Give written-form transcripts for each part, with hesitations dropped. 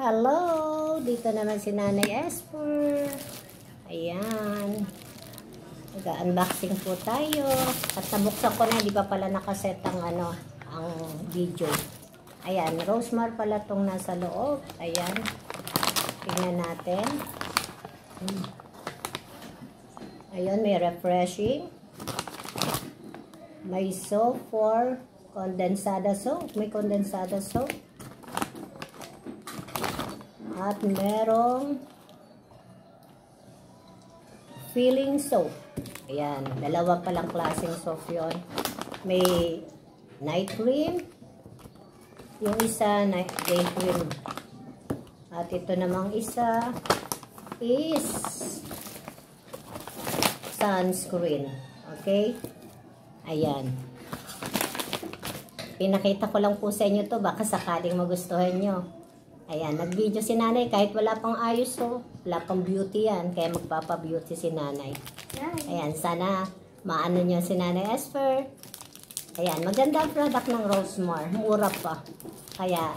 Hello! Dito naman si Nanay Esper. Ayan. Nag-unboxing po tayo. At nabuksan ko na, di ba pala nakaset ang ang video. Ayan, rosemary pala tong nasa loob. Ayan. Tingnan natin. Ayan, may refreshing. May soap for condensada soap. May condensada soap. At merong filling soap. Ayan, dalawa palang klaseng soap yun. May night cream. Yung isa, day cream. At ito namang isa is sunscreen. Okay? Ayan. Pinakita ko lang po sa inyo to, baka sakaling magustuhan nyo. Ayan, nag-video si Nanay kahit wala pang ayos wala pang beauty yan, kaya magpapa-beauty si Nanay. Ayan, sana maano nyo si Nanay Esper. Ayan, maganda ang product ng Rosemar, mura pa. Kaya,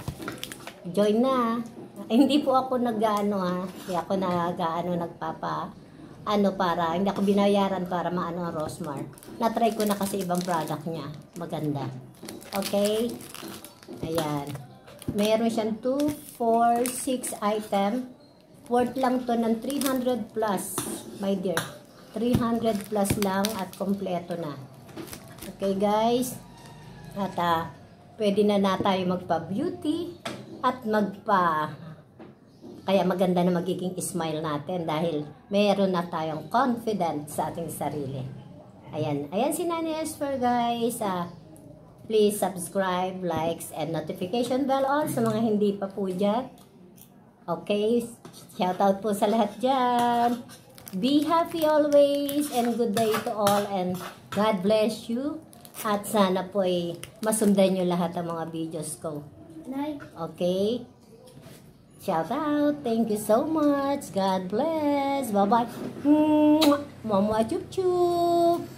join na. Hindi po ako nag-ano hindi ako para, hindi ako binayaran para maano ang Rosemar. Na-try ko na kasi ibang product niya, maganda. Okay? Ayan. Meron siyang 2, 4, 6 item. Worth lang to ng 300 plus, my dear. 300 plus lang at kompleto na. Okay guys? At pwede na tayo magpa-beauty at kaya maganda na magiging smile natin dahil meron na tayong confident sa ating sarili. Ayan. Ayan si Nanay Esper guys. Please subscribe, likes, and notification bell on sa mga hindi pa po dyan. Okay, shout out po sa lahat dyan. Be happy always and good day to all and God bless you. At sana po ay masundan nyo lahat ng mga videos ko. Okay? Shout out. Thank you so much. God bless. Bye-bye. Mama chup chup.